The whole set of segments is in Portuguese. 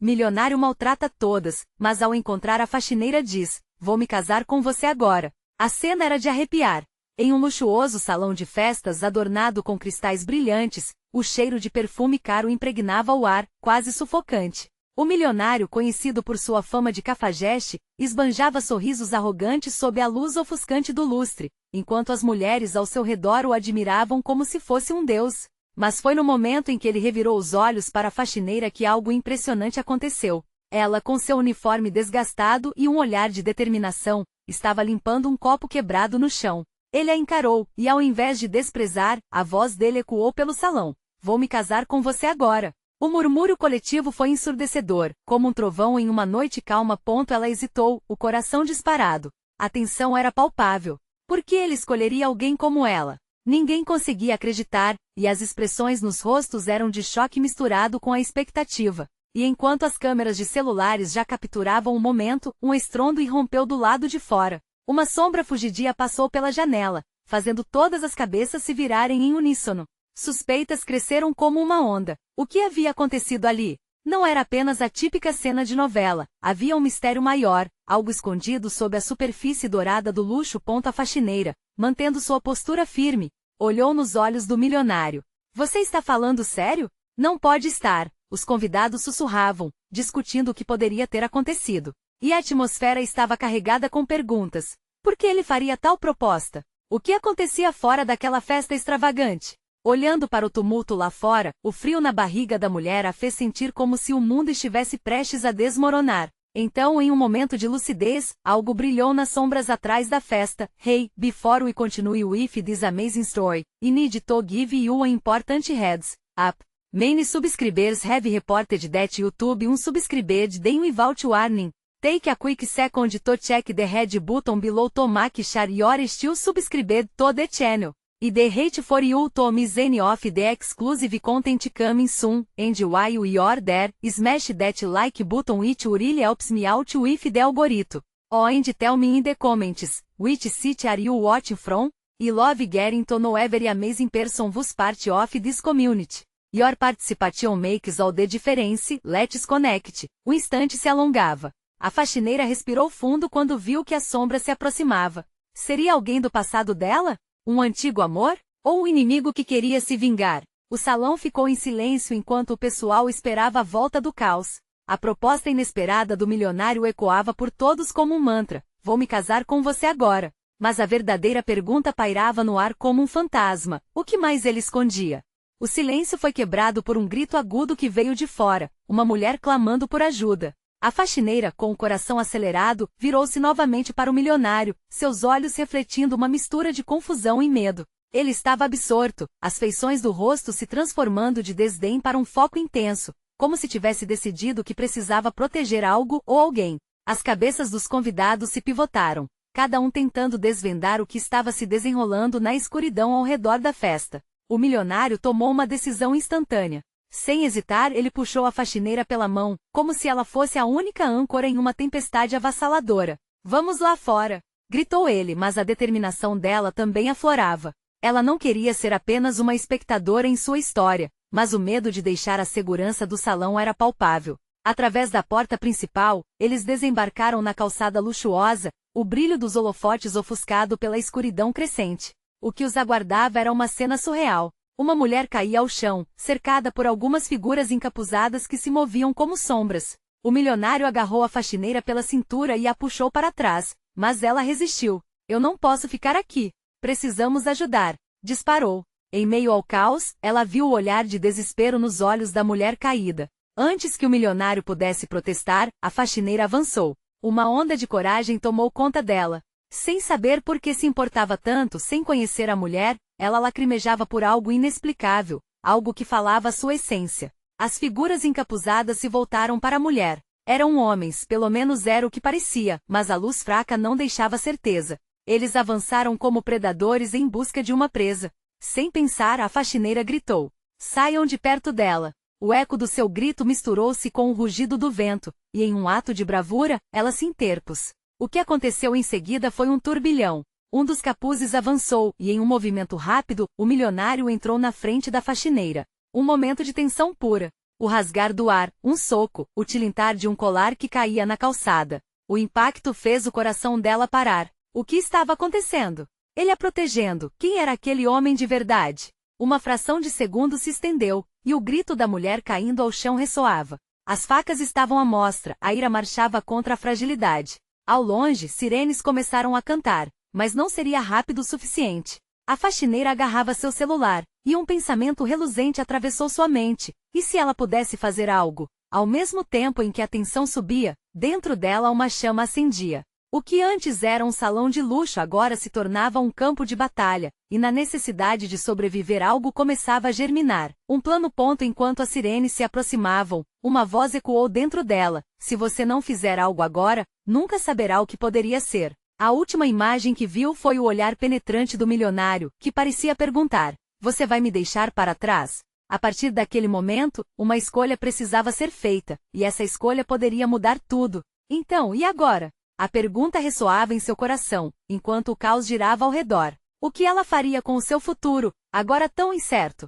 Milionário maltrata todas, mas ao encontrar a faxineira diz: "Vou me casar com você agora." A cena era de arrepiar. Em um luxuoso salão de festas adornado com cristais brilhantes, o cheiro de perfume caro impregnava o ar, quase sufocante. O milionário, conhecido por sua fama de cafajeste, esbanjava sorrisos arrogantes sob a luz ofuscante do lustre, enquanto as mulheres ao seu redor o admiravam como se fosse um deus. Mas foi no momento em que ele revirou os olhos para a faxineira que algo impressionante aconteceu. Ela, com seu uniforme desgastado e um olhar de determinação, estava limpando um copo quebrado no chão. Ele a encarou, e ao invés de desprezar, a voz dele ecoou pelo salão: "Vou me casar com você agora." O murmúrio coletivo foi ensurdecedor, como um trovão em uma noite calma. Ela hesitou, o coração disparado. A tensão era palpável. Por que ele escolheria alguém como ela? Ninguém conseguia acreditar, e as expressões nos rostos eram de choque misturado com a expectativa. E enquanto as câmeras de celulares já capturavam o momento, um estrondo irrompeu do lado de fora. Uma sombra fugidia passou pela janela, fazendo todas as cabeças se virarem em uníssono. Suspeitas cresceram como uma onda. O que havia acontecido ali? Não era apenas a típica cena de novela. Havia um mistério maior, algo escondido sob a superfície dourada do luxo. A faxineira, mantendo sua postura firme, olhou nos olhos do milionário. "Você está falando sério?" "Não pode estar." Os convidados sussurravam, discutindo o que poderia ter acontecido. E a atmosfera estava carregada com perguntas. Por que ele faria tal proposta? O que acontecia fora daquela festa extravagante? Olhando para o tumulto lá fora, o frio na barriga da mulher a fez sentir como se o mundo estivesse prestes a desmoronar. Então, em um momento de lucidez, algo brilhou nas sombras atrás da festa. "Hey, before we continue with this amazing story, I need to give you an important heads up. Many subscribers have reported that YouTube unsubscribed them without warning. Take a quick second to check the red button below to make sure you're still subscribed to the channel. I the hate for you to miss any of the exclusive content coming soon, and while you're there, smash that like button, it really helps me out with the algorithm. Oh, and tell me in the comments, which city are you watching from? I love getting to know every amazing person who's part of this community. Your participation makes all the difference. Let's connect." O instante se alongava. A faxineira respirou fundo quando viu que a sombra se aproximava. Seria alguém do passado dela? Um antigo amor? Ou um inimigo que queria se vingar? O salão ficou em silêncio enquanto o pessoal esperava a volta do caos. A proposta inesperada do milionário ecoava por todos como um mantra: "Vou me casar com você agora." Mas a verdadeira pergunta pairava no ar como um fantasma: o que mais ele escondia? O silêncio foi quebrado por um grito agudo que veio de fora, uma mulher clamando por ajuda. A faxineira, com o coração acelerado, virou-se novamente para o milionário, seus olhos refletindo uma mistura de confusão e medo. Ele estava absorto, as feições do rosto se transformando de desdém para um foco intenso, como se tivesse decidido que precisava proteger algo ou alguém. As cabeças dos convidados se pivotaram, cada um tentando desvendar o que estava se desenrolando na escuridão ao redor da festa. O milionário tomou uma decisão instantânea. Sem hesitar, ele puxou a faxineira pela mão, como se ela fosse a única âncora em uma tempestade avassaladora. "Vamos lá fora!" gritou ele, mas a determinação dela também aflorava. Ela não queria ser apenas uma espectadora em sua história, mas o medo de deixar a segurança do salão era palpável. Através da porta principal, eles desembarcaram na calçada luxuosa, o brilho dos holofotes ofuscado pela escuridão crescente. O que os aguardava era uma cena surreal. Uma mulher caía ao chão, cercada por algumas figuras encapuzadas que se moviam como sombras. O milionário agarrou a faxineira pela cintura e a puxou para trás, mas ela resistiu. "Eu não posso ficar aqui. Precisamos ajudar." Disparou. Em meio ao caos, ela viu o olhar de desespero nos olhos da mulher caída. Antes que o milionário pudesse protestar, a faxineira avançou. Uma onda de coragem tomou conta dela. Sem saber por que se importava tanto, sem conhecer a mulher, ela lacrimejava por algo inexplicável, algo que falava a sua essência. As figuras encapuzadas se voltaram para a mulher. Eram homens, pelo menos era o que parecia, mas a luz fraca não deixava certeza. Eles avançaram como predadores em busca de uma presa. Sem pensar, a faxineira gritou: "Saiam de perto dela." O eco do seu grito misturou-se com o rugido do vento, e em um ato de bravura, ela se interpôs. O que aconteceu em seguida foi um turbilhão. Um dos capuzes avançou, e em um movimento rápido, o milionário entrou na frente da faxineira. Um momento de tensão pura. O rasgar do ar, um soco, o tilintar de um colar que caía na calçada. O impacto fez o coração dela parar. O que estava acontecendo? Ele a protegendo. Quem era aquele homem de verdade? Uma fração de segundo se estendeu, e o grito da mulher caindo ao chão ressoava. As facas estavam à mostra, a ira marchava contra a fragilidade. Ao longe, sirenes começaram a cantar, mas não seria rápido o suficiente. A faxineira agarrava seu celular, e um pensamento reluzente atravessou sua mente. E se ela pudesse fazer algo? Ao mesmo tempo em que a tensão subia, dentro dela uma chama acendia. O que antes era um salão de luxo agora se tornava um campo de batalha, e na necessidade de sobreviver algo começava a germinar. Um plano ponto enquanto as sirenes se aproximavam, uma voz ecoou dentro dela: se você não fizer algo agora, nunca saberá o que poderia ser. A última imagem que viu foi o olhar penetrante do milionário, que parecia perguntar: você vai me deixar para trás? A partir daquele momento, uma escolha precisava ser feita, e essa escolha poderia mudar tudo. Então, e agora? A pergunta ressoava em seu coração, enquanto o caos girava ao redor. O que ela faria com o seu futuro, agora tão incerto?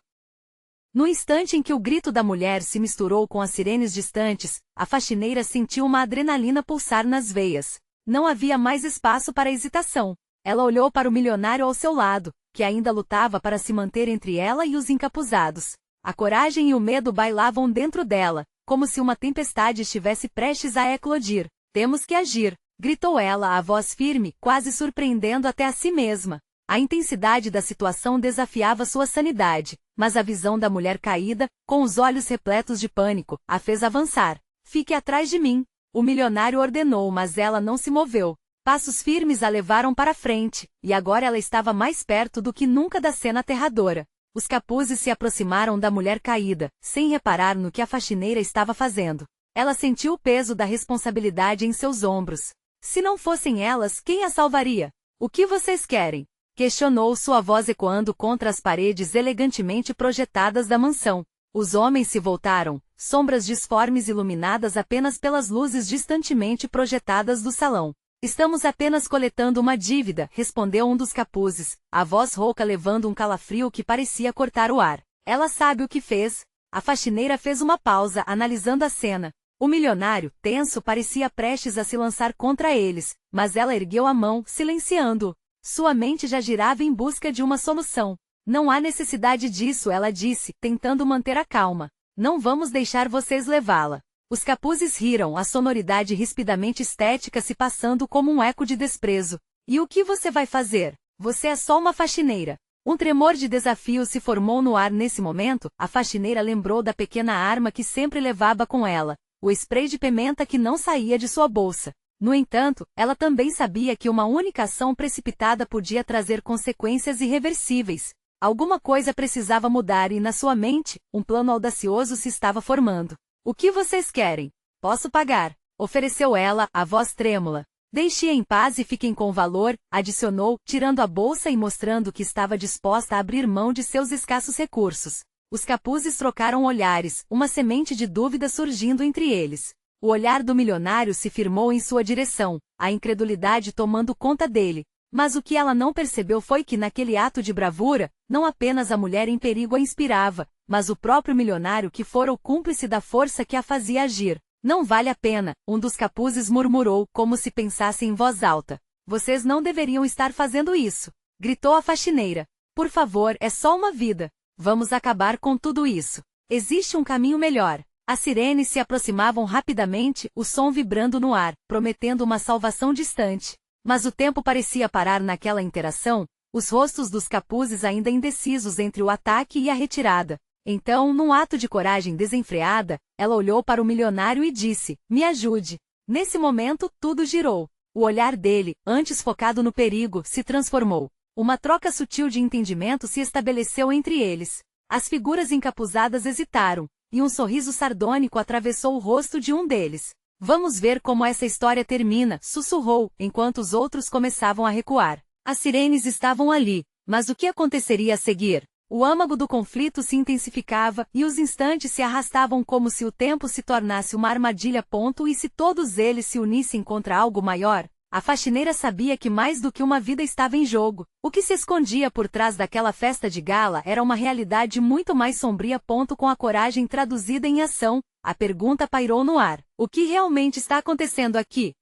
No instante em que o grito da mulher se misturou com as sirenes distantes, a faxineira sentiu uma adrenalina pulsar nas veias. Não havia mais espaço para hesitação. Ela olhou para o milionário ao seu lado, que ainda lutava para se manter entre ela e os encapuzados. A coragem e o medo bailavam dentro dela, como se uma tempestade estivesse prestes a eclodir. Temos que agir, gritou ela, a voz firme, quase surpreendendo até a si mesma. A intensidade da situação desafiava sua sanidade, mas a visão da mulher caída, com os olhos repletos de pânico, a fez avançar. Fique atrás de mim, o milionário ordenou, mas ela não se moveu. Passos firmes a levaram para frente, e agora ela estava mais perto do que nunca da cena aterradora. Os capuzes se aproximaram da mulher caída, sem reparar no que a faxineira estava fazendo. Ela sentiu o peso da responsabilidade em seus ombros. Se não fossem elas, quem a salvaria? O que vocês querem? Questionou, sua voz ecoando contra as paredes elegantemente projetadas da mansão. Os homens se voltaram, sombras disformes iluminadas apenas pelas luzes distantemente projetadas do salão. Estamos apenas coletando uma dívida, respondeu um dos capuzes, a voz rouca levando um calafrio que parecia cortar o ar. Ela sabe o que fez. A faxineira fez uma pausa, analisando a cena. O milionário, tenso, parecia prestes a se lançar contra eles, mas ela ergueu a mão, silenciando-o. Sua mente já girava em busca de uma solução. Não há necessidade disso, ela disse, tentando manter a calma. Não vamos deixar vocês levá-la. Os capuzes riram, a sonoridade rispidamente estética se passando como um eco de desprezo. E o que você vai fazer? Você é só uma faxineira. Um tremor de desafio se formou no ar nesse momento. A faxineira lembrou da pequena arma que sempre levava com ela, o spray de pimenta que não saía de sua bolsa. No entanto, ela também sabia que uma única ação precipitada podia trazer consequências irreversíveis. Alguma coisa precisava mudar e na sua mente, um plano audacioso se estava formando. O que vocês querem? Posso pagar, ofereceu ela, a voz trêmula. Deixe-a em paz e fiquem com o valor, adicionou, tirando a bolsa e mostrando que estava disposta a abrir mão de seus escassos recursos. Os capuzes trocaram olhares, uma semente de dúvida surgindo entre eles. O olhar do milionário se firmou em sua direção, a incredulidade tomando conta dele. Mas o que ela não percebeu foi que naquele ato de bravura, não apenas a mulher em perigo a inspirava, mas o próprio milionário que fora o cúmplice da força que a fazia agir. Não vale a pena, um dos capuzes murmurou, como se pensasse em voz alta. Vocês não deveriam estar fazendo isso, gritou a faxineira. Por favor, é só uma vida. Vamos acabar com tudo isso. Existe um caminho melhor. As sirenes se aproximavam rapidamente, o som vibrando no ar, prometendo uma salvação distante. Mas o tempo parecia parar naquela interação, os rostos dos capuzes ainda indecisos entre o ataque e a retirada. Então, num ato de coragem desenfreada, ela olhou para o milionário e disse: me ajude. Nesse momento, tudo girou. O olhar dele, antes focado no perigo, se transformou. Uma troca sutil de entendimento se estabeleceu entre eles. As figuras encapuzadas hesitaram, e um sorriso sardônico atravessou o rosto de um deles. Vamos ver como essa história termina, sussurrou, enquanto os outros começavam a recuar. As sirenes estavam ali, mas o que aconteceria a seguir? O âmago do conflito se intensificava, e os instantes se arrastavam como se o tempo se tornasse uma armadilha. E se todos eles se unissem contra algo maior? A faxineira sabia que mais do que uma vida estava em jogo. O que se escondia por trás daquela festa de gala era uma realidade muito mais sombria. Com a coragem traduzida em ação, a pergunta pairou no ar. O que realmente está acontecendo aqui?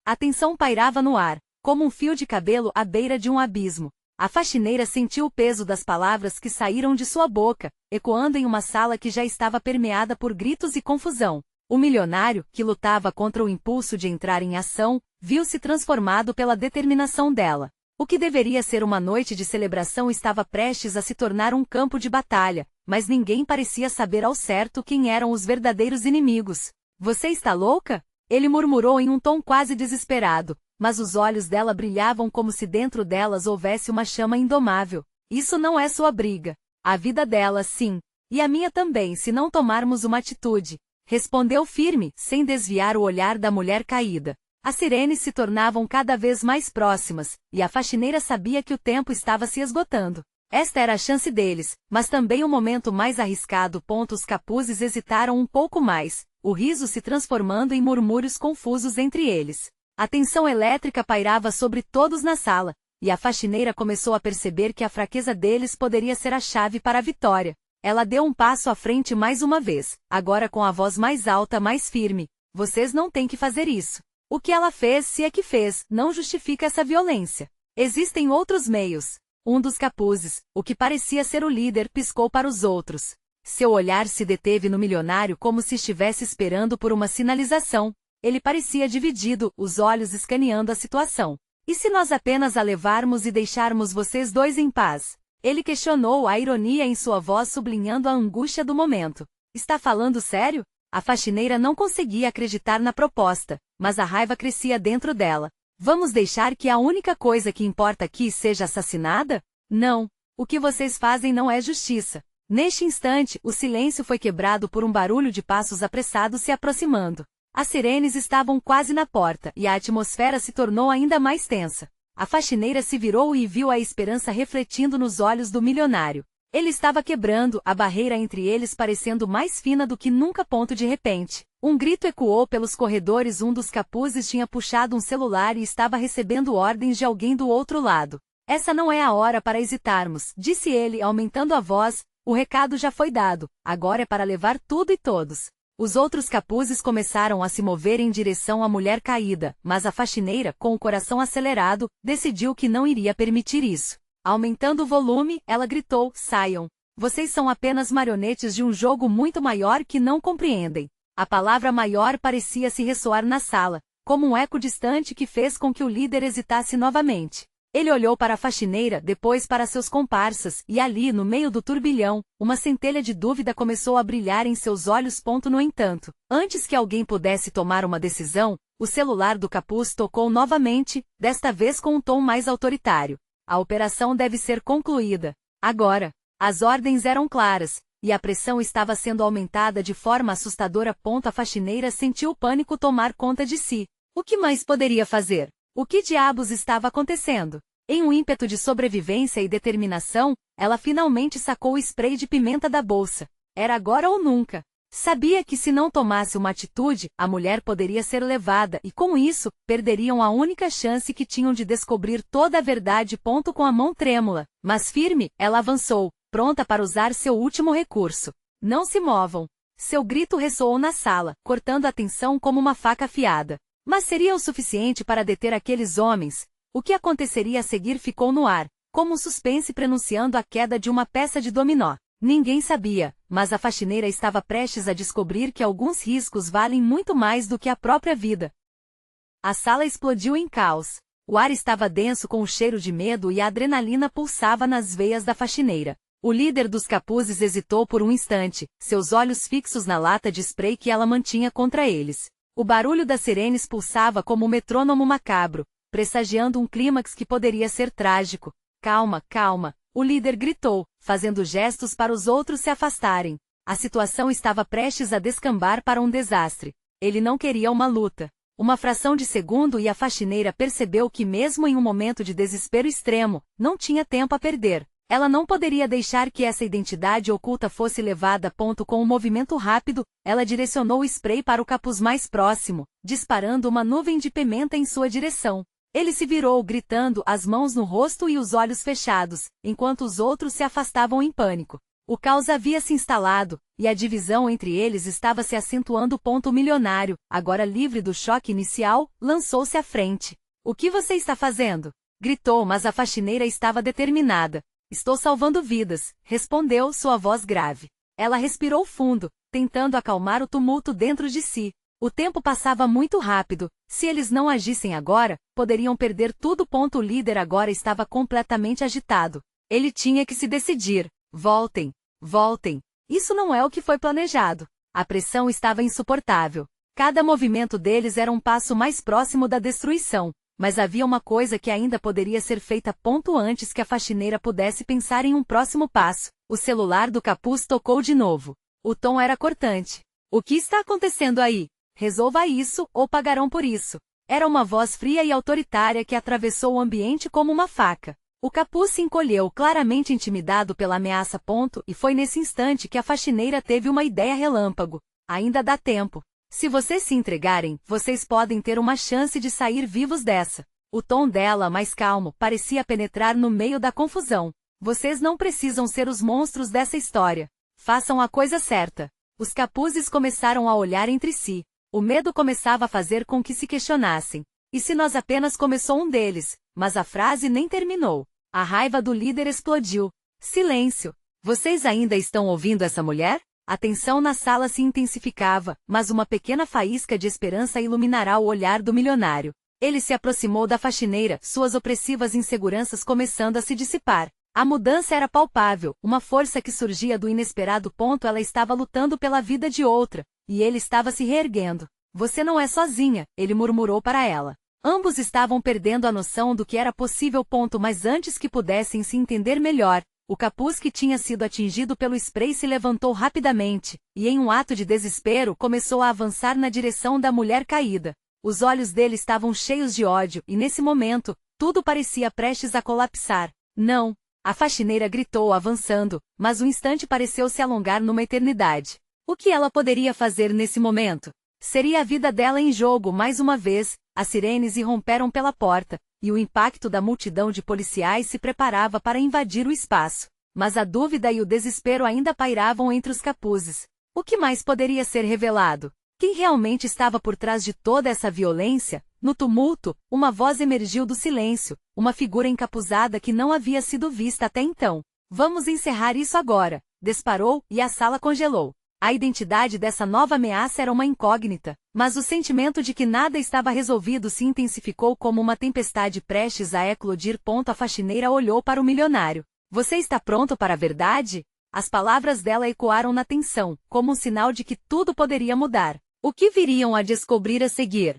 A tensão pairava no ar, como um fio de cabelo à beira de um abismo. A faxineira sentiu o peso das palavras que saíram de sua boca, ecoando em uma sala que já estava permeada por gritos e confusão. O milionário, que lutava contra o impulso de entrar em ação, viu-se transformado pela determinação dela. O que deveria ser uma noite de celebração estava prestes a se tornar um campo de batalha, mas ninguém parecia saber ao certo quem eram os verdadeiros inimigos. Você está louca? Ele murmurou em um tom quase desesperado, mas os olhos dela brilhavam como se dentro delas houvesse uma chama indomável. Isso não é sua briga. A vida dela, sim. E a minha também, se não tomarmos uma atitude. Respondeu firme, sem desviar o olhar da mulher caída. As sirenes se tornavam cada vez mais próximas, e a faxineira sabia que o tempo estava se esgotando. Esta era a chance deles, mas também o momento mais arriscado. Os capuzes hesitaram um pouco mais, o riso se transformando em murmúrios confusos entre eles. A tensão elétrica pairava sobre todos na sala, e a faxineira começou a perceber que a fraqueza deles poderia ser a chave para a vitória. Ela deu um passo à frente mais uma vez, agora com a voz mais alta, mais firme. Vocês não têm que fazer isso. O que ela fez, se é que fez, não justifica essa violência. Existem outros meios. Um dos capuzes, o que parecia ser o líder, piscou para os outros. Seu olhar se deteve no milionário como se estivesse esperando por uma sinalização. Ele parecia dividido, os olhos escaneando a situação. E se nós apenas a levarmos e deixarmos vocês dois em paz? Ele questionou, a ironia em sua voz sublinhando a angústia do momento. Está falando sério? A faxineira não conseguia acreditar na proposta, mas a raiva crescia dentro dela. Vamos deixar que a única coisa que importa aqui seja assassinada? Não. O que vocês fazem não é justiça. Neste instante, o silêncio foi quebrado por um barulho de passos apressados se aproximando. As sirenes estavam quase na porta, e a atmosfera se tornou ainda mais tensa. A faxineira se virou e viu a esperança refletindo nos olhos do milionário. Ele estava quebrando, a barreira entre eles parecendo mais fina do que nunca. De repente, um grito ecoou pelos corredores. Um dos capuzes tinha puxado um celular e estava recebendo ordens de alguém do outro lado. Essa não é a hora para hesitarmos, disse ele, aumentando a voz. O recado já foi dado, agora é para levar tudo e todos. Os outros capuzes começaram a se mover em direção à mulher caída, mas a faxineira, com o coração acelerado, decidiu que não iria permitir isso. Aumentando o volume, ela gritou, saiam. Vocês são apenas marionetes de um jogo muito maior que não compreendem. A palavra maior parecia se ressoar na sala, como um eco distante que fez com que o líder hesitasse novamente. Ele olhou para a faxineira, depois para seus comparsas, e ali, no meio do turbilhão, uma centelha de dúvida começou a brilhar em seus olhos. No entanto, antes que alguém pudesse tomar uma decisão, o celular do capuz tocou novamente, desta vez com um tom mais autoritário. A operação deve ser concluída. Agora. As ordens eram claras, e a pressão estava sendo aumentada de forma assustadora. A faxineira sentiu o pânico tomar conta de si. O que mais poderia fazer? O que diabos estava acontecendo? Em um ímpeto de sobrevivência e determinação, ela finalmente sacou o spray de pimenta da bolsa. Era agora ou nunca. Sabia que se não tomasse uma atitude, a mulher poderia ser levada e, com isso, perderiam a única chance que tinham de descobrir toda a verdade. Com a mão trêmula, mas firme, ela avançou, pronta para usar seu último recurso. Não se movam. Seu grito ressoou na sala, cortando a tensão como uma faca afiada. Mas seria o suficiente para deter aqueles homens? O que aconteceria a seguir ficou no ar, como um suspense prenunciando a queda de uma peça de dominó. Ninguém sabia, mas a faxineira estava prestes a descobrir que alguns riscos valem muito mais do que a própria vida. A sala explodiu em caos. O ar estava denso com o cheiro de medo e a adrenalina pulsava nas veias da faxineira. O líder dos capuzes hesitou por um instante, seus olhos fixos na lata de spray que ela mantinha contra eles. O barulho das sirenes pulsava como um metrônomo macabro, pressagiando um clímax que poderia ser trágico. Calma, calma, o líder gritou, fazendo gestos para os outros se afastarem. A situação estava prestes a descambar para um desastre. Ele não queria uma luta. Uma fração de segundo e a faxineira percebeu que mesmo em um momento de desespero extremo, não tinha tempo a perder. Ela não poderia deixar que essa identidade oculta fosse levada a ponto. Com um movimento rápido, ela direcionou o spray para o capuz mais próximo, disparando uma nuvem de pimenta em sua direção. Ele se virou gritando, as mãos no rosto e os olhos fechados, enquanto os outros se afastavam em pânico. O caos havia se instalado, e a divisão entre eles estava se acentuando. O milionário, agora livre do choque inicial, lançou-se à frente. "O que você está fazendo?" gritou, mas a faxineira estava determinada. "Estou salvando vidas", respondeu sua voz grave. Ela respirou fundo, tentando acalmar o tumulto dentro de si. O tempo passava muito rápido. Se eles não agissem agora, poderiam perder tudo. O líder agora estava completamente agitado. Ele tinha que se decidir. Voltem. Voltem. Isso não é o que foi planejado. A pressão estava insuportável. Cada movimento deles era um passo mais próximo da destruição. Mas havia uma coisa que ainda poderia ser feita. Antes que a faxineira pudesse pensar em um próximo passo, o celular do capuz tocou de novo. O tom era cortante. "O que está acontecendo aí? Resolva isso, ou pagarão por isso." Era uma voz fria e autoritária que atravessou o ambiente como uma faca. O capuz se encolheu, claramente intimidado pela ameaça. E foi nesse instante que a faxineira teve uma ideia relâmpago. "Ainda dá tempo. Se vocês se entregarem, vocês podem ter uma chance de sair vivos dessa." O tom dela, mais calmo, parecia penetrar no meio da confusão. "Vocês não precisam ser os monstros dessa história. Façam a coisa certa." Os capuzes começaram a olhar entre si. O medo começava a fazer com que se questionassem. "E se nós apenas?" começou um deles, mas a frase nem terminou. A raiva do líder explodiu. "Silêncio! Vocês ainda estão ouvindo essa mulher?" A tensão na sala se intensificava, mas uma pequena faísca de esperança iluminará o olhar do milionário. Ele se aproximou da faxineira, suas opressivas inseguranças começando a se dissipar. A mudança era palpável, uma força que surgia do inesperado. Ela estava lutando pela vida de outra, e ele estava se reerguendo. "Você não é sozinha", ele murmurou para ela. Ambos estavam perdendo a noção do que era possível. Mas antes que pudessem se entender melhor, o capuz que tinha sido atingido pelo spray se levantou rapidamente, e em um ato de desespero começou a avançar na direção da mulher caída. Os olhos dele estavam cheios de ódio, e nesse momento, tudo parecia prestes a colapsar. "Não!" A faxineira gritou, avançando, mas o instante pareceu se alongar numa eternidade. O que ela poderia fazer nesse momento? Seria a vida dela em jogo mais uma vez. As sirenes irromperam pela porta, e o impacto da multidão de policiais se preparava para invadir o espaço. Mas a dúvida e o desespero ainda pairavam entre os capuzes. O que mais poderia ser revelado? Quem realmente estava por trás de toda essa violência? No tumulto, uma voz emergiu do silêncio, uma figura encapuzada que não havia sido vista até então. "Vamos encerrar isso agora", disparou, e a sala congelou. A identidade dessa nova ameaça era uma incógnita, mas o sentimento de que nada estava resolvido se intensificou como uma tempestade prestes a eclodir. A faxineira olhou para o milionário. "Você está pronto para a verdade?" As palavras dela ecoaram na tensão, como um sinal de que tudo poderia mudar. O que viriam a descobrir a seguir?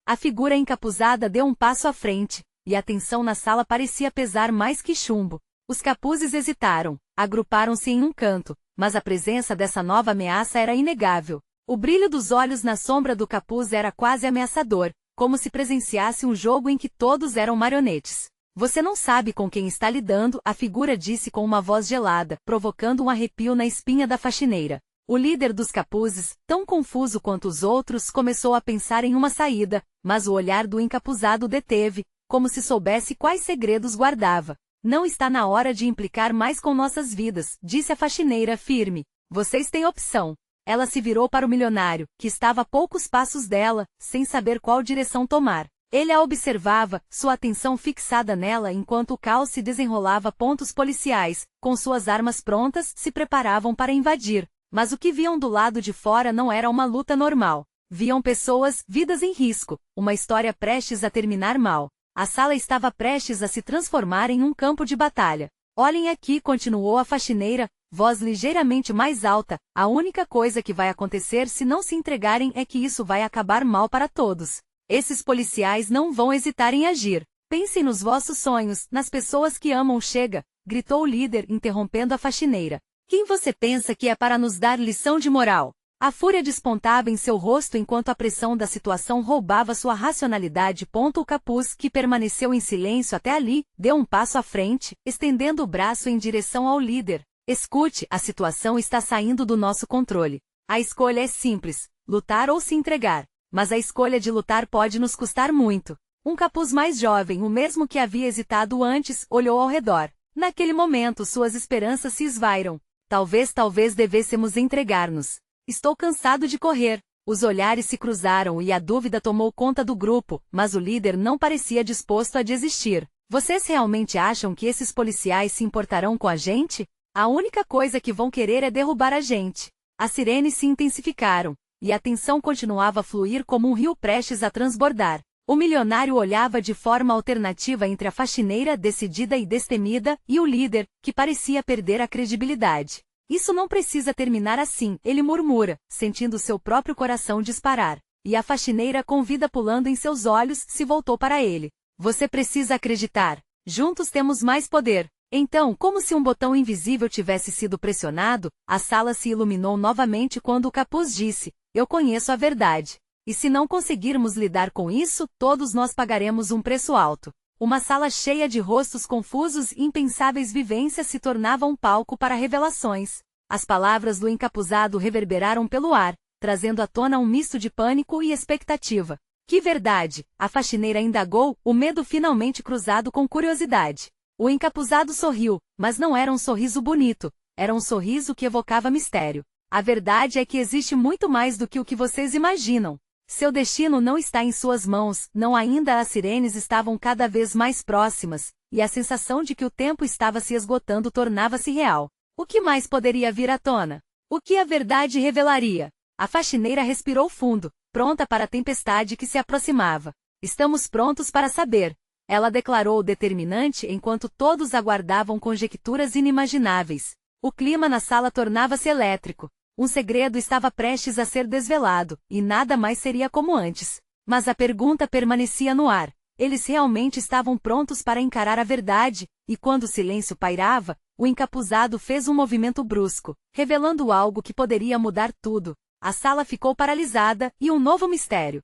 A figura encapuzada deu um passo à frente, e a tensão na sala parecia pesar mais que chumbo. Os capuzes hesitaram, agruparam-se em um canto, mas a presença dessa nova ameaça era inegável. O brilho dos olhos na sombra do capuz era quase ameaçador, como se presenciasse um jogo em que todos eram marionetes. "Você não sabe com quem está lidando", a figura disse com uma voz gelada, provocando um arrepio na espinha da faxineira. O líder dos capuzes, tão confuso quanto os outros, começou a pensar em uma saída, mas o olhar do encapuzado deteve, como se soubesse quais segredos guardava. "Não está na hora de implicar mais com nossas vidas", disse a faxineira firme. "Vocês têm opção." Ela se virou para o milionário, que estava a poucos passos dela, sem saber qual direção tomar. Ele a observava, sua atenção fixada nela enquanto o caos se desenrolava. Os policiais, com suas armas prontas, se preparavam para invadir. Mas o que viam do lado de fora não era uma luta normal. Viam pessoas, vidas em risco, uma história prestes a terminar mal. A sala estava prestes a se transformar em um campo de batalha. "Olhem aqui", continuou a faxineira, voz ligeiramente mais alta. "A única coisa que vai acontecer se não se entregarem é que isso vai acabar mal para todos. Esses policiais não vão hesitar em agir. Pensem nos vossos sonhos, nas pessoas que amam." "Chega!" gritou o líder, interrompendo a faxineira. "Quem você pensa que é para nos dar lição de moral? A fúria despontava em seu rosto enquanto a pressão da situação roubava sua racionalidade. O capuz, que permaneceu em silêncio até ali, deu um passo à frente, estendendo o braço em direção ao líder. Escute, a situação está saindo do nosso controle. A escolha é simples, lutar ou se entregar. Mas a escolha de lutar pode nos custar muito. Um capuz mais jovem, o mesmo que havia hesitado antes, olhou ao redor. Naquele momento suas esperanças se esvairam. Talvez devêssemos entregar-nos. Estou cansado de correr. Os olhares se cruzaram e a dúvida tomou conta do grupo, mas o líder não parecia disposto a desistir. Vocês realmente acham que esses policiais se importarão com a gente? A única coisa que vão querer é derrubar a gente. As sirenes se intensificaram, e a tensão continuava a fluir como um rio prestes a transbordar. O milionário olhava de forma alternativa entre a faxineira decidida e destemida, e o líder, que parecia perder a credibilidade. Isso não precisa terminar assim, ele murmura, sentindo seu próprio coração disparar. E a faxineira, com vida pulando em seus olhos, se voltou para ele. Você precisa acreditar. Juntos temos mais poder. Então, como se um botão invisível tivesse sido pressionado, a sala se iluminou novamente quando o capuz disse: eu conheço a verdade. E se não conseguirmos lidar com isso, todos nós pagaremos um preço alto. Uma sala cheia de rostos confusos e impensáveis vivências se tornava um palco para revelações. As palavras do encapuzado reverberaram pelo ar, trazendo à tona um misto de pânico e expectativa. Que verdade? A faxineira indagou, o medo finalmente cruzado com curiosidade. O encapuzado sorriu, mas não era um sorriso bonito, era um sorriso que evocava mistério. A verdade é que existe muito mais do que o que vocês imaginam. Seu destino não está em suas mãos, não ainda as sirenes estavam cada vez mais próximas, e a sensação de que o tempo estava se esgotando tornava-se real. O que mais poderia vir à tona? O que a verdade revelaria? A faxineira respirou fundo, pronta para a tempestade que se aproximava. Estamos prontos para saber. Ela declarou determinante enquanto todos aguardavam conjecturas inimagináveis. O clima na sala tornava-se elétrico. Um segredo estava prestes a ser desvelado, e nada mais seria como antes. Mas a pergunta permanecia no ar. Eles realmente estavam prontos para encarar a verdade, e quando o silêncio pairava, o encapuzado fez um movimento brusco, revelando algo que poderia mudar tudo. A sala ficou paralisada, e um novo mistério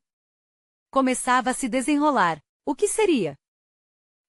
começava a se desenrolar. O que seria?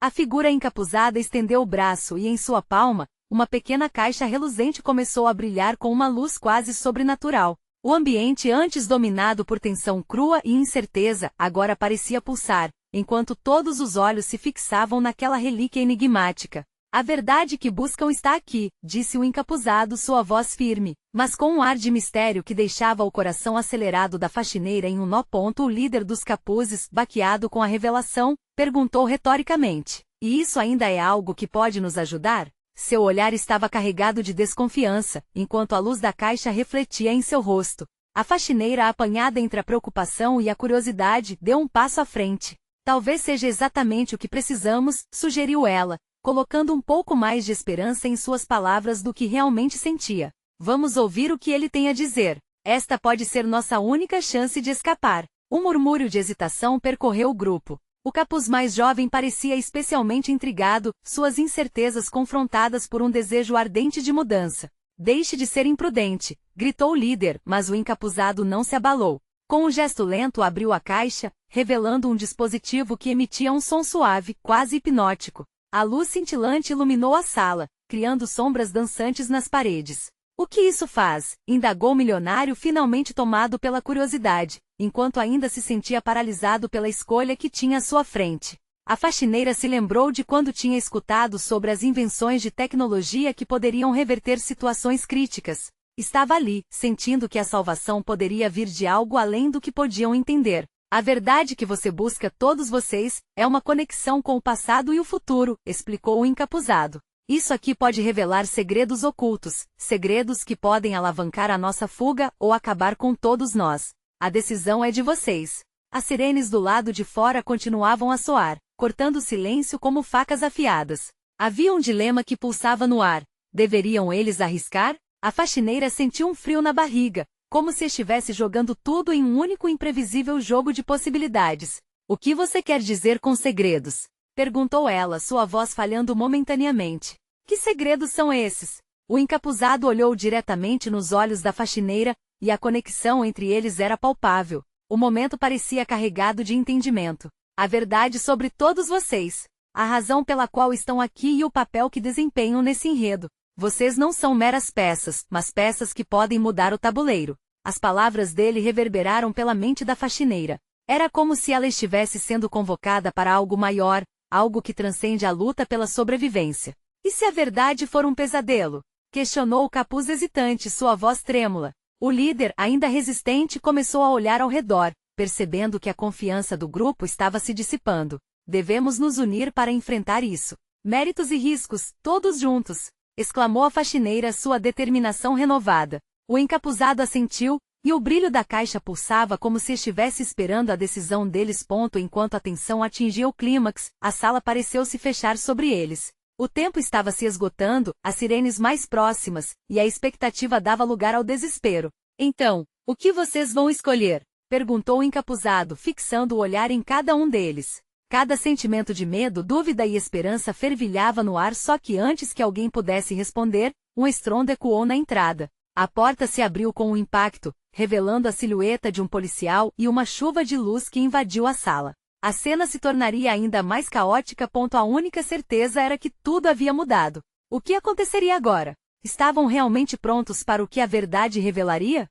A figura encapuzada estendeu o braço e em sua palma, uma pequena caixa reluzente começou a brilhar com uma luz quase sobrenatural. O ambiente antes dominado por tensão crua e incerteza, agora parecia pulsar, enquanto todos os olhos se fixavam naquela relíquia enigmática. A verdade que buscam está aqui, disse o encapuzado, sua voz firme, mas com um ar de mistério que deixava o coração acelerado da faxineira em um nó. O líder dos capuzes, baqueado com a revelação, perguntou retoricamente: e isso ainda é algo que pode nos ajudar? Seu olhar estava carregado de desconfiança, enquanto a luz da caixa refletia em seu rosto. A faxineira, apanhada entre a preocupação e a curiosidade, deu um passo à frente. Talvez seja exatamente o que precisamos, sugeriu ela, colocando um pouco mais de esperança em suas palavras do que realmente sentia. Vamos ouvir o que ele tem a dizer. Esta pode ser nossa única chance de escapar. Um murmúrio de hesitação percorreu o grupo. O capuz mais jovem parecia especialmente intrigado, suas incertezas confrontadas por um desejo ardente de mudança. Deixe de ser imprudente, gritou o líder, mas o encapuzado não se abalou. Com um gesto lento abriu a caixa, revelando um dispositivo que emitia um som suave, quase hipnótico. A luz cintilante iluminou a sala, criando sombras dançantes nas paredes. O que isso faz? Indagou o milionário, finalmente tomado pela curiosidade, enquanto ainda se sentia paralisado pela escolha que tinha à sua frente. A faxineira se lembrou de quando tinha escutado sobre as invenções de tecnologia que poderiam reverter situações críticas. Estava ali, sentindo que a salvação poderia vir de algo além do que podiam entender. A verdade que você busca, todos vocês, é uma conexão com o passado e o futuro, explicou o encapuzado. Isso aqui pode revelar segredos ocultos, segredos que podem alavancar a nossa fuga ou acabar com todos nós. A decisão é de vocês. As sirenes do lado de fora continuavam a soar, cortando o silêncio como facas afiadas. Havia um dilema que pulsava no ar. Deveriam eles arriscar? A faxineira sentiu um frio na barriga, como se estivesse jogando tudo em um único e imprevisível jogo de possibilidades. O que você quer dizer com segredos? Perguntou ela, sua voz falhando momentaneamente. Que segredos são esses? O encapuzado olhou diretamente nos olhos da faxineira, e a conexão entre eles era palpável. O momento parecia carregado de entendimento. A verdade sobre todos vocês. A razão pela qual estão aqui e o papel que desempenham nesse enredo. Vocês não são meras peças, mas peças que podem mudar o tabuleiro. As palavras dele reverberaram pela mente da faxineira. Era como se ela estivesse sendo convocada para algo maior, algo que transcende a luta pela sobrevivência. E se a verdade for um pesadelo? Questionou o capuz hesitante, sua voz trêmula. O líder, ainda resistente, começou a olhar ao redor, percebendo que a confiança do grupo estava se dissipando. Devemos nos unir para enfrentar isso. Méritos e riscos, todos juntos! Exclamou a faxineira, sua determinação renovada. O encapuzado assentiu, e o brilho da caixa pulsava como se estivesse esperando a decisão deles. Enquanto a tensão atingia o clímax, a sala pareceu se fechar sobre eles. O tempo estava se esgotando, as sirenes mais próximas, e a expectativa dava lugar ao desespero. Então, o que vocês vão escolher? Perguntou o encapuzado, fixando o olhar em cada um deles. Cada sentimento de medo, dúvida e esperança fervilhava no ar, só que antes que alguém pudesse responder, um estrondo ecoou na entrada. A porta se abriu com um impacto, revelando a silhueta de um policial e uma chuva de luz que invadiu a sala. A cena se tornaria ainda mais caótica. A única certeza era que tudo havia mudado. O que aconteceria agora? Estavam realmente prontos para o que a verdade revelaria?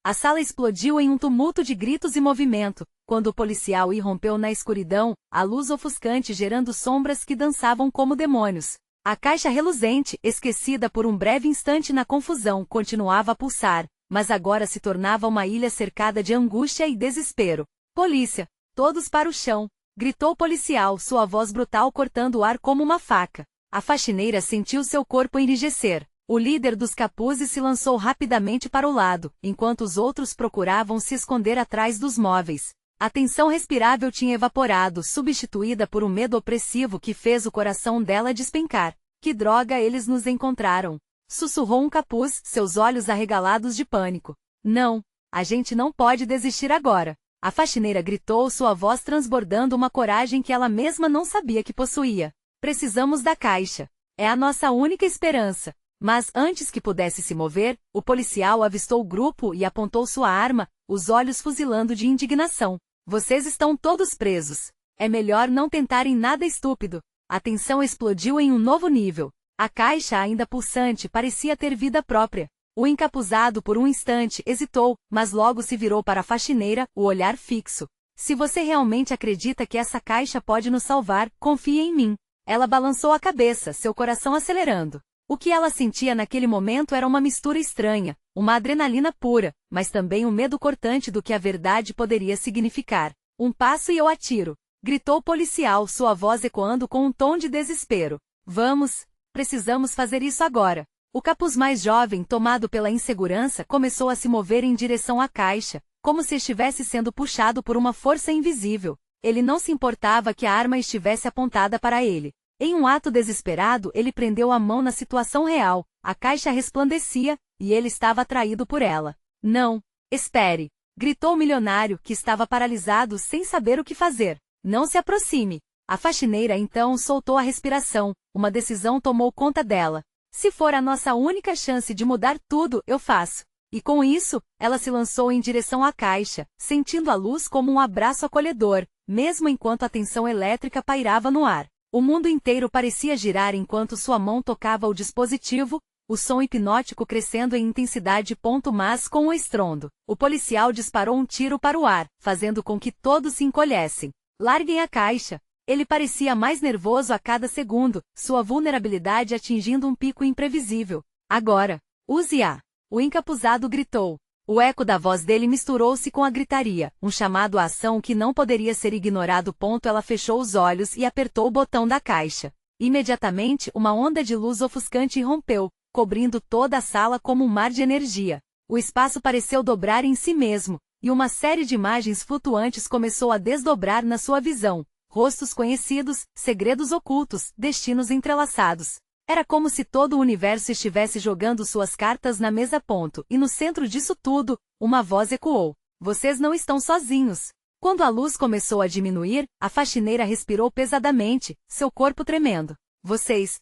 A sala explodiu em um tumulto de gritos e movimento, quando o policial irrompeu na escuridão, a luz ofuscante gerando sombras que dançavam como demônios. A caixa reluzente, esquecida por um breve instante na confusão, continuava a pulsar, mas agora se tornava uma ilha cercada de angústia e desespero. Polícia! Todos para o chão! Gritou o policial, sua voz brutal cortando o ar como uma faca. A faxineira sentiu seu corpo enrijecer. O líder dos capuzes se lançou rapidamente para o lado, enquanto os outros procuravam se esconder atrás dos móveis. A tensão respirável tinha evaporado, substituída por um medo opressivo que fez o coração dela despencar. Que droga, eles nos encontraram! Sussurrou um capuz, seus olhos arregalados de pânico. Não, a gente não pode desistir agora. A faxineira gritou, sua voz transbordando uma coragem que ela mesma não sabia que possuía. Precisamos da caixa. É a nossa única esperança. Mas antes que pudesse se mover, o policial avistou o grupo e apontou sua arma, os olhos fuzilando de indignação. Vocês estão todos presos. É melhor não tentarem nada estúpido. A tensão explodiu em um novo nível. A caixa, ainda pulsante, parecia ter vida própria. O encapuzado por um instante hesitou, mas logo se virou para a faxineira, o olhar fixo. Se você realmente acredita que essa caixa pode nos salvar, confie em mim. Ela balançou a cabeça, seu coração acelerando. O que ela sentia naquele momento era uma mistura estranha, uma adrenalina pura, mas também um medo cortante do que a verdade poderia significar. Um passo e eu atiro! Gritou o policial, sua voz ecoando com um tom de desespero. Vamos! Precisamos fazer isso agora! O capuz mais jovem, tomado pela insegurança, começou a se mover em direção à caixa, como se estivesse sendo puxado por uma força invisível. Ele não se importava que a arma estivesse apontada para ele. Em um ato desesperado, ele prendeu a mão na situação real. A caixa resplandecia, e ele estava atraído por ela. Não! Espere! Gritou o milionário, que estava paralisado sem saber o que fazer. Não se aproxime! A faxineira então soltou a respiração. Uma decisão tomou conta dela. Se for a nossa única chance de mudar tudo, eu faço. E com isso, ela se lançou em direção à caixa, sentindo a luz como um abraço acolhedor, mesmo enquanto a tensão elétrica pairava no ar. O mundo inteiro parecia girar enquanto sua mão tocava o dispositivo, o som hipnótico crescendo em intensidade. Mas com um estrondo, o policial disparou um tiro para o ar, fazendo com que todos se encolhessem. Larguem a caixa! Ele parecia mais nervoso a cada segundo, sua vulnerabilidade atingindo um pico imprevisível. Agora! Use-a! O encapuzado gritou. O eco da voz dele misturou-se com a gritaria, um chamado à ação que não poderia ser ignorado. Ela fechou os olhos e apertou o botão da caixa. Imediatamente, uma onda de luz ofuscante irrompeu, cobrindo toda a sala como um mar de energia. O espaço pareceu dobrar em si mesmo, e uma série de imagens flutuantes começou a desdobrar na sua visão. Rostos conhecidos, segredos ocultos, destinos entrelaçados. Era como se todo o universo estivesse jogando suas cartas na mesa. E no centro disso tudo, uma voz ecoou. Vocês não estão sozinhos. Quando a luz começou a diminuir, a faxineira respirou pesadamente, seu corpo tremendo. Vocês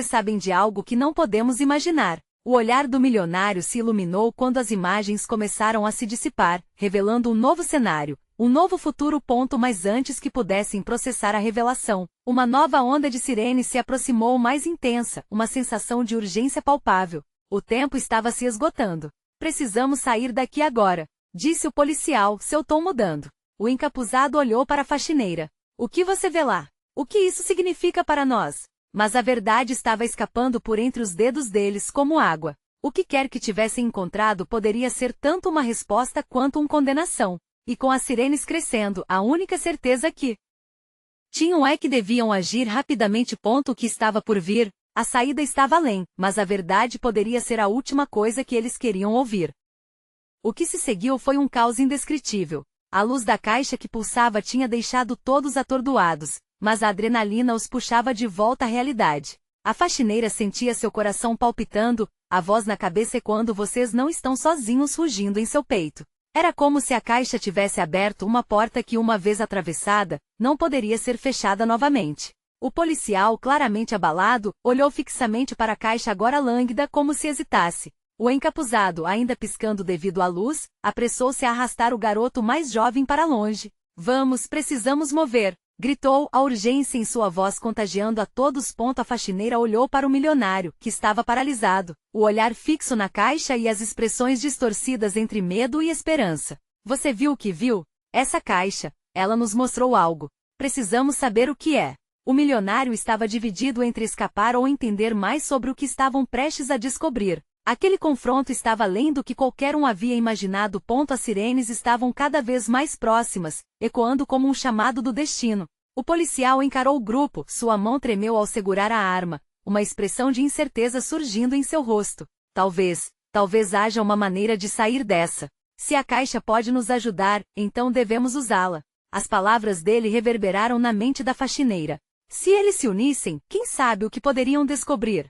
sabem de algo que não podemos imaginar. O olhar do milionário se iluminou quando as imagens começaram a se dissipar, revelando um novo cenário, um novo futuro. Mas antes que pudessem processar a revelação, uma nova onda de sirenes se aproximou mais intensa, uma sensação de urgência palpável. O tempo estava se esgotando. Precisamos sair daqui agora, disse o policial, seu tom mudando. O encapuzado olhou para a faxineira. O que você vê lá? O que isso significa para nós? Mas a verdade estava escapando por entre os dedos deles como água. O que quer que tivessem encontrado poderia ser tanto uma resposta quanto uma condenação. E com as sirenes crescendo, a única certeza que tinham é que deviam agir rapidamente. O que estava por vir, a saída estava além, mas a verdade poderia ser a última coisa que eles queriam ouvir. O que se seguiu foi um caos indescritível. A luz da caixa que pulsava tinha deixado todos atordoados, mas a adrenalina os puxava de volta à realidade. A faxineira sentia seu coração palpitando, a voz na cabeça ecoando: vocês não estão sozinhos, rugindo em seu peito. Era como se a caixa tivesse aberto uma porta que, uma vez atravessada, não poderia ser fechada novamente. O policial, claramente abalado, olhou fixamente para a caixa agora lânguida como se hesitasse. O encapuzado, ainda piscando devido à luz, apressou-se a arrastar o garoto mais jovem para longe. Vamos, precisamos mover, gritou, a urgência em sua voz contagiando a todos. A faxineira olhou para o milionário, que estava paralisado, o olhar fixo na caixa e as expressões distorcidas entre medo e esperança. Você viu o que viu? Essa caixa, ela nos mostrou algo. Precisamos saber o que é. O milionário estava dividido entre escapar ou entender mais sobre o que estavam prestes a descobrir. Aquele confronto estava além do que qualquer um havia imaginado. As sirenes estavam cada vez mais próximas, ecoando como um chamado do destino. O policial encarou o grupo, sua mão tremeu ao segurar a arma, uma expressão de incerteza surgindo em seu rosto. Talvez haja uma maneira de sair dessa. Se a caixa pode nos ajudar, então devemos usá-la. As palavras dele reverberaram na mente da faxineira. Se eles se unissem, quem sabe o que poderiam descobrir?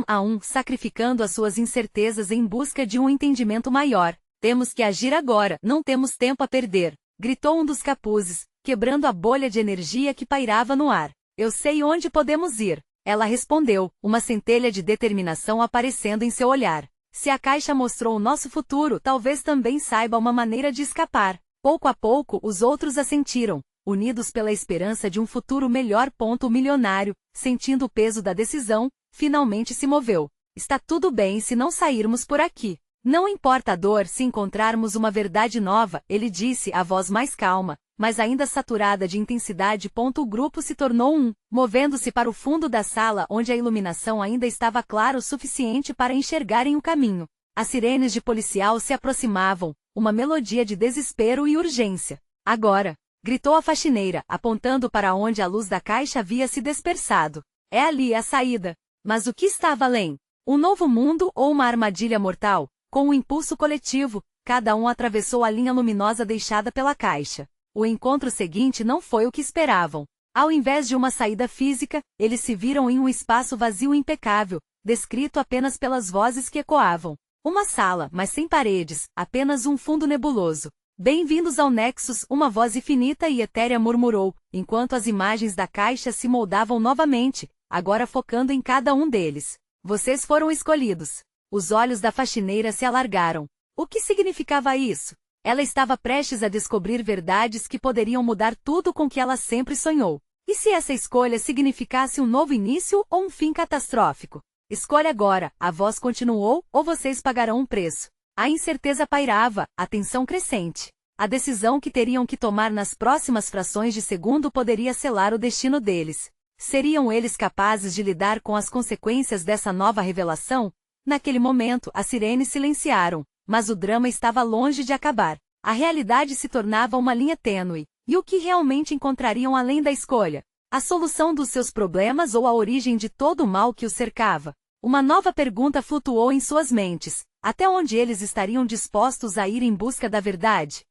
A um, sacrificando as suas incertezas em busca de um entendimento maior. Temos que agir agora, não temos tempo a perder, gritou um dos capuzes, quebrando a bolha de energia que pairava no ar. Eu sei onde podemos ir, ela respondeu, uma centelha de determinação aparecendo em seu olhar. Se a caixa mostrou o nosso futuro, talvez também saiba uma maneira de escapar. Pouco a pouco, os outros assentiram, unidos pela esperança de um futuro melhor. O milionário, sentindo o peso da decisão, finalmente se moveu. Está tudo bem se não sairmos por aqui. Não importa a dor se encontrarmos uma verdade nova, ele disse, a voz mais calma, mas ainda saturada de intensidade. O grupo se tornou movendo-se para o fundo da sala onde a iluminação ainda estava clara o suficiente para enxergarem o caminho. As sirenes de policial se aproximavam, uma melodia de desespero e urgência. Agora! Gritou a faxineira, apontando para onde a luz da caixa havia se dispersado. É ali a saída. Mas o que estava além? Um novo mundo ou uma armadilha mortal? Com um impulso coletivo, cada um atravessou a linha luminosa deixada pela caixa. O encontro seguinte não foi o que esperavam. Ao invés de uma saída física, eles se viram em um espaço vazio impecável, descrito apenas pelas vozes que ecoavam. Uma sala, mas sem paredes, apenas um fundo nebuloso. Bem-vindos ao Nexus, uma voz infinita e etérea murmurou, enquanto as imagens da caixa se moldavam novamente, agora focando em cada um deles. Vocês foram escolhidos. Os olhos da faxineira se alargaram. O que significava isso? Ela estava prestes a descobrir verdades que poderiam mudar tudo com que ela sempre sonhou. E se essa escolha significasse um novo início ou um fim catastrófico? Escolha agora, a voz continuou, ou vocês pagarão um preço. A incerteza pairava, a tensão crescente. A decisão que teriam que tomar nas próximas frações de segundo poderia selar o destino deles. Seriam eles capazes de lidar com as consequências dessa nova revelação? Naquele momento, as sirenes silenciaram, mas o drama estava longe de acabar. A realidade se tornava uma linha tênue. E o que realmente encontrariam além da escolha? A solução dos seus problemas ou a origem de todo o mal que os cercava? Uma nova pergunta flutuou em suas mentes. Até onde eles estariam dispostos a ir em busca da verdade?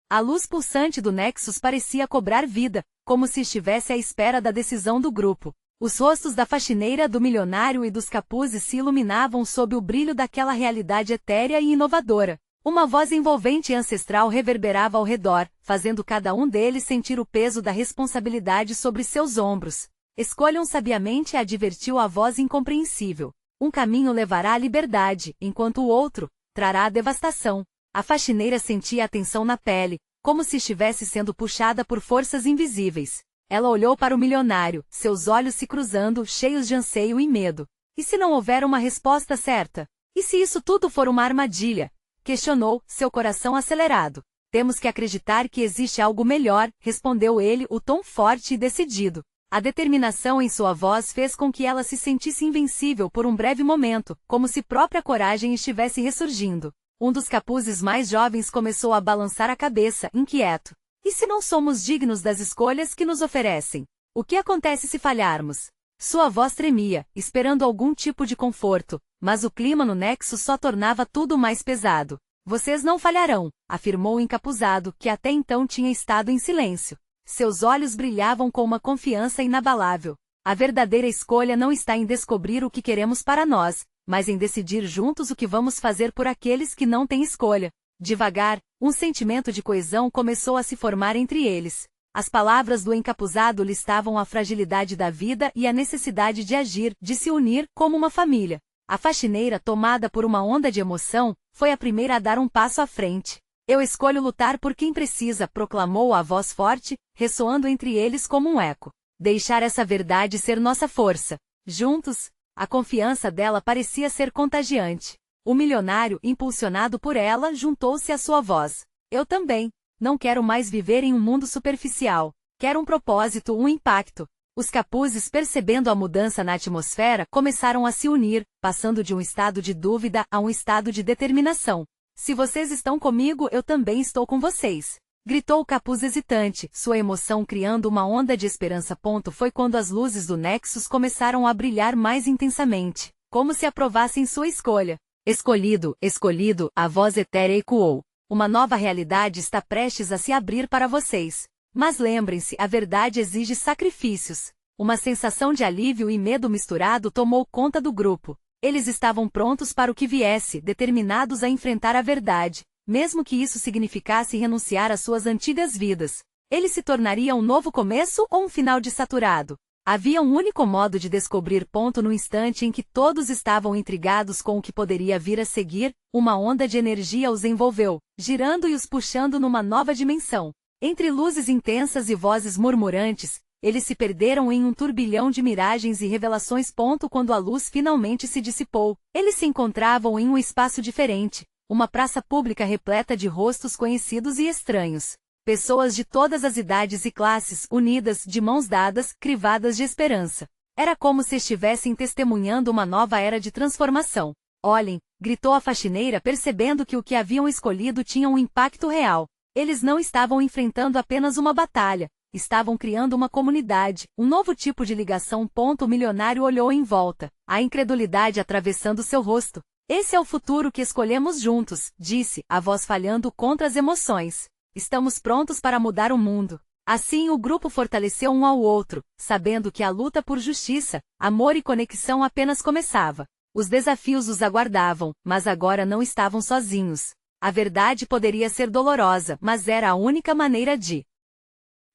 A luz pulsante do Nexus parecia cobrar vida, como se estivesse à espera da decisão do grupo. Os rostos da faxineira, do milionário e dos capuzes se iluminavam sob o brilho daquela realidade etérea e inovadora. Uma voz envolvente e ancestral reverberava ao redor, fazendo cada um deles sentir o peso da responsabilidade sobre seus ombros. Escolham sabiamente, advertiu a voz incompreensível. Um caminho levará à liberdade, enquanto o outro trará a devastação. A faxineira sentia a tensão na pele, como se estivesse sendo puxada por forças invisíveis. Ela olhou para o milionário, seus olhos se cruzando, cheios de anseio e medo. E se não houver uma resposta certa? E se isso tudo for uma armadilha? Questionou, seu coração acelerado. Temos que acreditar que existe algo melhor, respondeu ele, o tom forte e decidido. A determinação em sua voz fez com que ela se sentisse invencível por um breve momento, como se própria coragem estivesse ressurgindo. Um dos capuzes mais jovens começou a balançar a cabeça, inquieto. E se não somos dignos das escolhas que nos oferecem? O que acontece se falharmos? Sua voz tremia, esperando algum tipo de conforto, mas o clima no Nexus só tornava tudo mais pesado. Vocês não falharão, afirmou o encapuzado, que até então tinha estado em silêncio. Seus olhos brilhavam com uma confiança inabalável. A verdadeira escolha não está em descobrir o que queremos para nós, mas em decidir juntos o que vamos fazer por aqueles que não têm escolha. Devagar, um sentimento de coesão começou a se formar entre eles. As palavras do encapuzado listavam a fragilidade da vida e a necessidade de agir, de se unir, como uma família. A faxineira, tomada por uma onda de emoção, foi a primeira a dar um passo à frente. Eu escolho lutar por quem precisa, proclamou a voz forte, ressoando entre eles como um eco. Deixar essa verdade ser nossa força. Juntos, a confiança dela parecia ser contagiante. O milionário, impulsionado por ela, juntou-se à sua voz. Eu também. Não quero mais viver em um mundo superficial. Quero um propósito, um impacto. Os capuzes, percebendo a mudança na atmosfera, começaram a se unir, passando de um estado de dúvida a um estado de determinação. Se vocês estão comigo, eu também estou com vocês. Gritou o capuz hesitante, sua emoção criando uma onda de esperança. Foi quando as luzes do Nexus começaram a brilhar mais intensamente, como se aprovassem sua escolha. Escolhido, escolhido, a voz etérea ecoou. Uma nova realidade está prestes a se abrir para vocês. Mas lembrem-se, a verdade exige sacrifícios. Uma sensação de alívio e medo misturado tomou conta do grupo. Eles estavam prontos para o que viesse, determinados a enfrentar a verdade, mesmo que isso significasse renunciar às suas antigas vidas. Ele se tornaria um novo começo ou um final desaturado? Havia um único modo de descobrir. No instante em que todos estavam intrigados com o que poderia vir a seguir, uma onda de energia os envolveu, girando e os puxando numa nova dimensão. Entre luzes intensas e vozes murmurantes, eles se perderam em um turbilhão de miragens e revelações. Quando a luz finalmente se dissipou, eles se encontravam em um espaço diferente, uma praça pública repleta de rostos conhecidos e estranhos. Pessoas de todas as idades e classes, unidas, de mãos dadas, crivadas de esperança. Era como se estivessem testemunhando uma nova era de transformação. Olhem, gritou a faxineira, percebendo que o que haviam escolhido tinha um impacto real. Eles não estavam enfrentando apenas uma batalha, estavam criando uma comunidade, um novo tipo de ligação. O milionário olhou em volta, a incredulidade atravessando seu rosto. Esse é o futuro que escolhemos juntos, disse, a voz falhando contra as emoções. Estamos prontos para mudar o mundo. Assim o grupo fortaleceu um ao outro, sabendo que a luta por justiça, amor e conexão apenas começava. Os desafios os aguardavam, mas agora não estavam sozinhos. A verdade poderia ser dolorosa, mas era a única maneira de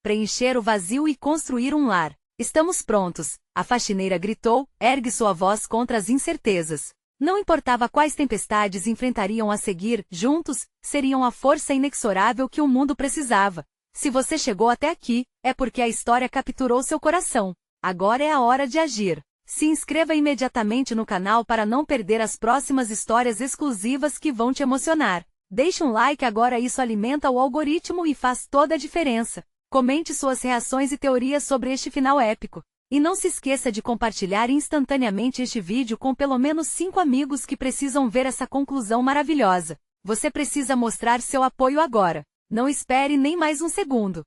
preencher o vazio e construir um lar. Estamos prontos, a faxineira gritou, ergue sua voz contra as incertezas. Não importava quais tempestades enfrentariam a seguir, juntos, seriam a força inexorável que o mundo precisava. Se você chegou até aqui, é porque a história capturou seu coração. Agora é a hora de agir. Se inscreva imediatamente no canal para não perder as próximas histórias exclusivas que vão te emocionar. Deixe um like agora, isso alimenta o algoritmo e faz toda a diferença. Comente suas reações e teorias sobre este final épico. E não se esqueça de compartilhar instantaneamente este vídeo com pelo menos 5 amigos que precisam ver essa conclusão maravilhosa. Você precisa mostrar seu apoio agora. Não espere nem mais um segundo.